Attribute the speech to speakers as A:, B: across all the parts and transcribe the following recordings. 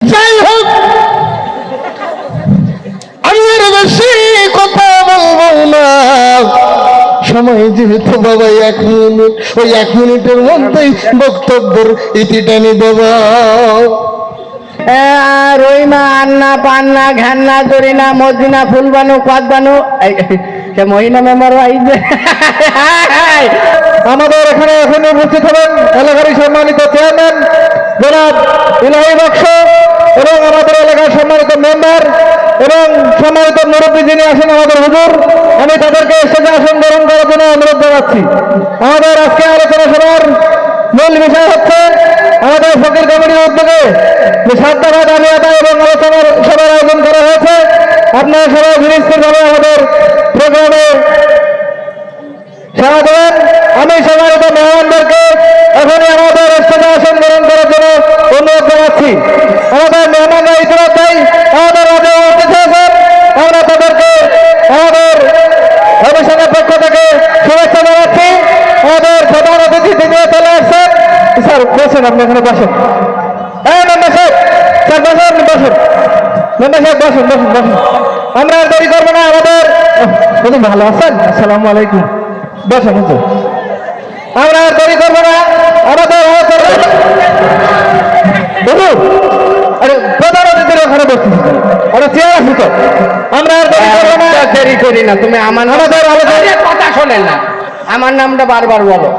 A: যাই হোক, আমি আর বেশি কথা বলবো না, সময় যেহেতু বাবা 1 মিনিট, ওই 1 মিনিটের মধ্যেই বক্তব্যের ইতি টেনে দেব।
B: রইমা আন্না পান্না ঘান্না দরিনা মদিনা ফুলবানু কাদবানু সে মহিনা মেম্বার
A: আমাদের এখানে এখন উপস্থিত হবেন এলাকারই সম্মানিত চেয়ারম্যান জনাব ইলাহি বক্স এবং আমাদের এলাকার সম্মানিত মেম্বার এবং সম্মানিত মুরব্বী যিনি আছেন আমাদের হুজুর। আমি তাদেরকে স্টেজে আসন গ্রহণ করার জন্য অনুরোধ জানাচ্ছি। আমাদের আজকে আলোচনা সভার মূল বিষয় হচ্ছে আমাদের ফকির কমিটির উদ্যোগে যে 7 দফা দাবি আদায় এবং আলোচনার সভার আয়োজন করা হয়েছে। আপনারা সবাই বিনিষ্ঠভাবে আমাদের প্রোগ্রামে সাড়া দেবেন। আমি সম্মানিত মেহমানদেরকে এখনই আমাদের স্টেজে আসন গ্রহণ করার জন্য অনুরোধ জানাচ্ছি। আমাদের মেহমানরা ইতিমধ্যেই আমাদের মাঝে উপস্থিত হয়েছেন। আমরা তাদেরকে আমাদের অনুষ্ঠানের পক্ষ থেকে শুভেচ্ছা জানাচ্ছি। আমাদের প্রধান অতিথি তিনিও চলে আসছেন। স্যার বসেন, আপনি এখানে বসেন। হ্যাঁ মেম্বার সাহেব, স্যার বসেন, আপনি বসেন। মেম্বার সাহেব বসেন বসেন বসেন। আমরা আর দেরি করবো না। আমাদের ভালো আছেন? আসসালামু আলাইকুম। বসেন হুজুর, আমরা আর দেরি করবো না। আমাদের আরে প্রধান অতিথির ওখানে বসতেছি, আরে চেয়ার আছে তো। আমরা আর দেরি করবো না,
B: দেরি করি না। তুমি আমাদের কথা শোনেন না, আমার নামটা বারবার বলো।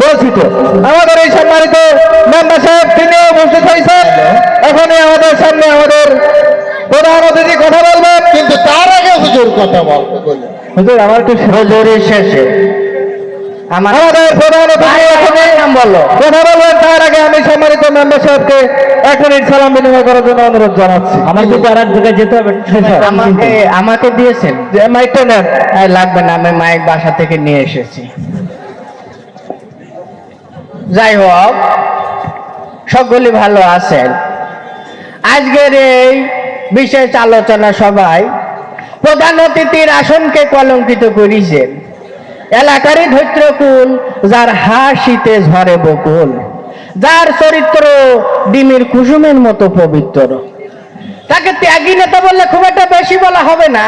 A: বলছি তো। আমাদের এই সম্মানিত মেম্বার সাহেব তিনিও উপস্থিত হয়েছেন। এখনই আমাদের সামনে আমাদের প্রধান অতিথি কথা বলবেন, কিন্তু তার আগে হুজুর কথা বলবে। হুজুর আমার একটু হুজুরের শেষে আমাদের প্রধান অতিথি এখানে নাম বলো কথা বলবেন। তার আগে আমি সম্মানিত মেম্বার সাহেবকে 1 মিনিট সালাম বিনিময় করার জন্য অনুরোধ জানাচ্ছি।
B: আমার কিন্তু আর এক জায়গায় যেতে হবে। আমাকে দিয়েছেন
A: যে মাইকটা নেন।
B: লাগবে না, আমি মাইক বাসা থেকে নিয়ে এসেছি। যাই হোক, সকলে ভালো আছেন। আজকের এই বিশেষ আলোচনা সভায় প্রধান অতিথির আসনকে কলঙ্কিত করেছেন এলাকারই ধৈত্রকুল, যার হাসিতে ঝরে বকুল, যার চরিত্র ডিমের কুসুমের মতো পবিত্র। তাকে ত্যাগী নেতা বললে খুব একটা বেশি বলা হবে না,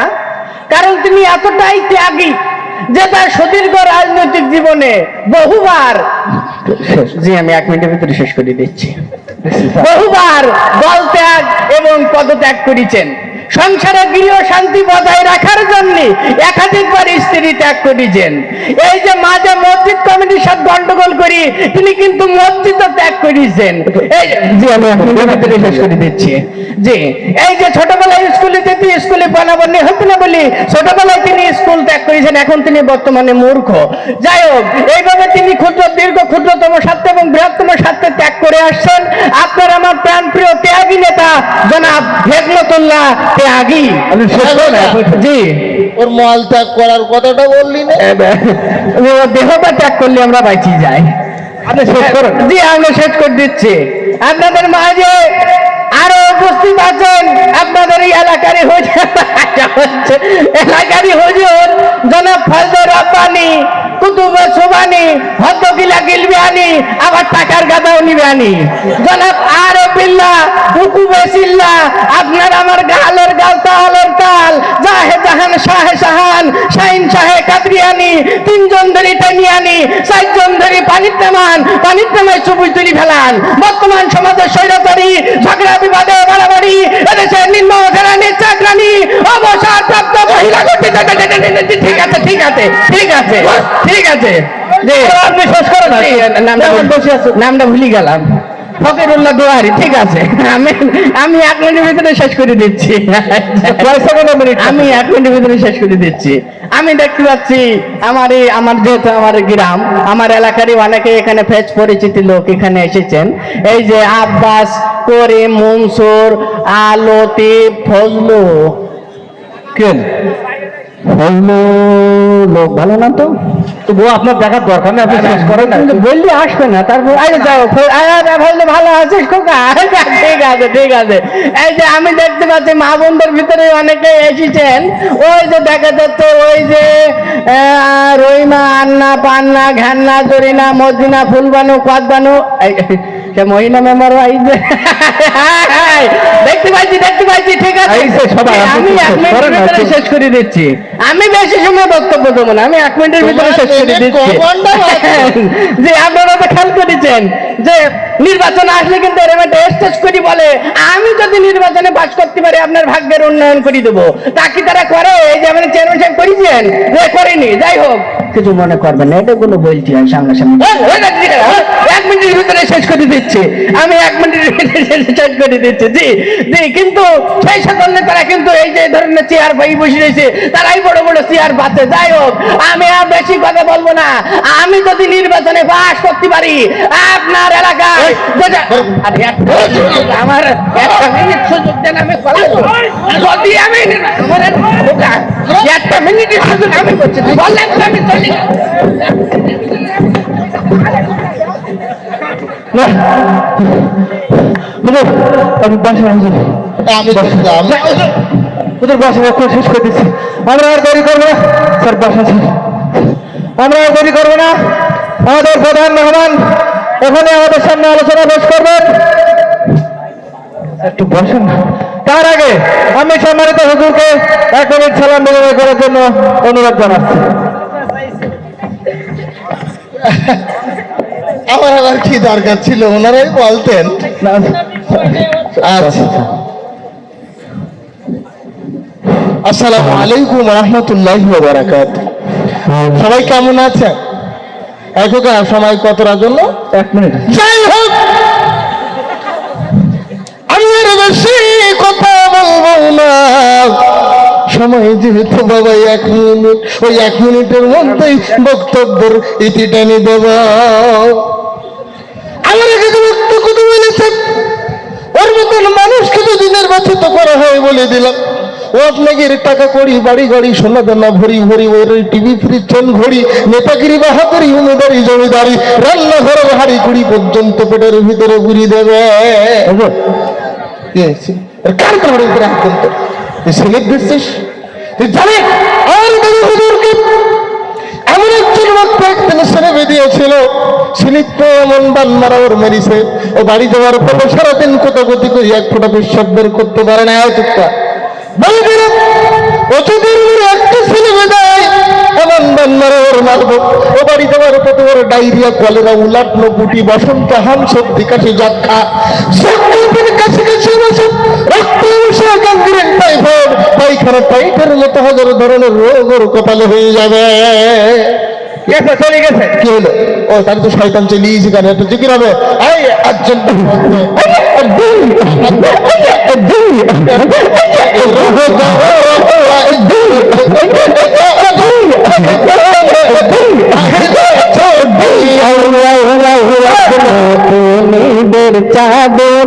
B: কারণ তিনি এতটাই ত্যাগী যে তার সুদীর্ঘ রাজনৈতিক জীবনে বহুবার, জি আমি 1 মিনিটের ভিতরে শেষ করে দিচ্ছি, বহুবার দল ত্যাগ এবং পদত্যাগ করেছেন। সংসারে গৃহ শান্তি বজায় রাখার জন্য একাধিকবার স্ত্রী ত্যাগ করেছেন। এই যে মাঝে মসজিদ কমিটির সাথে গন্ডগোল করি, তিনি কিন্তু মসজিদও ত্যাগ করেছেন। এই জি আমি শেষ করে দিচ্ছি। জি এই যে ছোটবেলায় স্কুলে যেতে স্কুলে বানাবানি হতো না বলি ছোটবেলায় তিনি স্কুল ত্যাগ করেছেন, এখন তিনি বর্তমানে মূর্খ। যাই হোক, এইভাবে তিনি ক্ষুদ্রতম স্বার্থ এবং বৃহত্তম স্বার্থে ত্যাগ করে আসছেন। আপনার আমার প্রাণপ্রিয় ত্যাগী নেতা জনাব হেকমতুল্লাহ ত্যাগী। জি
A: ওর মল ত্যাগ করার কথাটা বললি না?
B: দেহটা ত্যাগ করলে আমরা বাঁচি যাই।
A: আপনি শেষ করেন।
B: জি আমি শেষ করে দিচ্ছি। আপনাদের মাঝে আরো উপস্থিত আছেন আপনাদের এই এলাকারই হুজুর জনাব ফজলুর রব্বানী, কুতুবে সুবানী, ভদ্রকিলা গিলবিয়ানি, আবার টাকার গাদাও নিবানি, জনাব আরেফিল্লাহ, হুকুবে সিল্লাহ, আপনার আমার গালের গাল তালের তাল, জাহে জাহান শাহে শাহান, শাহিন শাহে কাদরিয়ানি, 3 জন ধরে টেনিয়ানি, 4 জন ধরে পানির নামায় চুপুই তুলি ফেলান। বর্তমান সমাজের স্বৈরাচারী, ঝগড়া বিবাদে বাড়াবাড়ি, এদেশের নিম্ন শ্রেণী চাকরানি, অবসর প্রাপ্ত মহিলা কর্তৃক। ঠিক আছে ঠিক আছে ঠিক আছে ঠিক আছে, যে আপনি শেষ করেন। নামটা ভুলে গেলাম, ফকিরুল্লাহ দোহারি। ঠিক আছে, আমি 1 মিনিটের ভিতরে শেষ করে দিচ্ছি। আমি 1 মিনিটের ভিতরে শেষ করে দিচ্ছি। আমি দেখতে পাচ্ছি আমার যেহেতু আমার গ্রাম, আমার এলাকারই অনেকে এখানে ফেজ পরিচিতি লোক এখানে এসেছেন। এই যে আব্বাস, করিম, মনসুর, লতিফ, ফজলু। কেন ফজলু লোক ভালো না তো?
A: তবু আপনার দেখার দরকার নেই, আপনি শেষ করেন না।
B: কিন্তু বললি আসবে না, তারপর আরে যাও ভাবলে ভালো আছিস খোকা? ঠিক আছে ঠিক আছে। এই যে আমি দেখতে পাচ্ছি মা বোনদের ভিতরে অনেকে এসেছেন, ওই যে দেখা যাচ্ছে ওই যে রহিমা, আন্না, পান্না, ঘান্না, জরিনা, মদিনা, ফুলবানু, কদবানু, সে মহিলা মেম্বার এই যে দেখতে পাচ্ছি ঠিক আছে। আমি 1 মিনিটের ভিতরে শেষ করে দিচ্ছি, আমি বেশি সময় বক্তব্য দেবো না, আমি 1 মিনিটের ভিতরে শেষ করে দিচ্ছি। যে আপনারা তো খেয়াল করেছেন যে নির্বাচন আসলে কিন্তু এরকম একটা স্টেজ করি বলে আমি যদি নির্বাচনে পাস করতে পারি আপনার ভাগ্যের উন্নয়ন করে দেবো। তা কি তারা করে? এই যে আমাদের চেয়ারম্যান সাহেব করেছেন, করেনি, যাই হোক কিছু মনে করবেন না, এটা কোনো বলছি হয় সামনাসামনি। 1 মিনিটের ভিতরে শেষ করে দিচ্ছি, আমি 1 মিনিটের ভিতরে শেষ করে দিচ্ছি। জি জি, কিন্তু সেই সকল নেতারা কিন্তু এই যে ধরনের চেয়ার পাই বসে রয়েছে, তারাই বড় বড় চেয়ার পাচ্ছে। যাই হোক, আমি আর বেশি কথা বলবো না। আমি যদি নির্বাচনে পাস করতে পারি আপনার এলাকায় আমার 1 মিনিট সুযোগ দেন, আমি যদি আমি আমার 1 মিনিটের সুযোগ আমি করছি, বললেন তো আমি চলি
A: না। হুজুর, আমি বাসায় হুজুর, হুজুর বাসায় এখন শেষ করে দিচ্ছি। আমরা আর দেরি করবো না স্যার, বাসা স্যার, আমরা আর দেরি করবো না। আমাদের প্রধান মেহমান এখানে আমাদের সামনে আলোচনা পেশ করবেন, একটু বসেন। তার আগে আমি সম্মানিত হুজুরকে 1 মিনিট সালাম বিনিময় করার জন্য অনুরোধ জানাচ্ছি।
C: আমার আবার কি দরকার ছিল, ওনারাই বলতেন। আচ্ছা, আসসালামু আলাইকুম রহমতুল্লাহি ওয়া বারাকাতুহু। সবাই কেমন আছেন? এখনকার সময় কতটা জন্য
A: 1 মিনিট।
C: যাই হোক, আমি আর বেশি কথা বলবো না, সময় যেহেতু বাবা 1 মিনিট, ওই 1 মিনিটের মধ্যেই বক্তব্যের ইতি টেনে দেব। আমার আগে যে বক্তব্য বলেছেন, ওর মতন মানুষকে যদি নির্বাচিত করা হয় বলে দিলাম, ও আপনাকে টাকা করি, বাড়ি গাড়ি, সোনা দানা ভরি ভরি, ওই টিভি ফ্রিজ ট্রেন ঘড়ি, নেতাগিরি বাহাদুরি, উমেদারি জমিদারি, রান্নাঘর হাড়ি কুড়ি পর্যন্ত পেটের ভিতরে ঘুরি দেবে। কার কারণে পর্যন্ত সিলেট দিচ্ছিস তুই জানি? আর হুজুরকে এমন একজন বক্তা একদিন ছেড়ে দিয়েছিল, সিলিপ এমন বান মারা ওর মেরিছে, ও বাড়ি যাওয়ার পর সারাদিন কোথাগতি করি 1 ফোঁটা বিশ্বাস বের করতে পারে না। চুপটা বলে দিলাম, ও যদি একটা ছেলে বেজায় এমন বান মারা ওর মারবো। ও বাড়ি যাওয়ার কত ওর ডায়রিয়া, কলেরা, উলাটনো গুটি, বসন্ত, হাম, সর্দি, কাশি, যক্ষা, কাছে কাছে রক্ত, গাঙ্গ্রিন, টাইফয়েড, পায়খানা, টাইটের মতো হাজার ধরনের রোগ ওর কপালে হয়ে যাবে।
A: চলে গেছে।
C: কি হলো? ও তার তো শয়তান চলিয়েছে, কেন একটু জিকির হবে। এই একজন
B: চাদর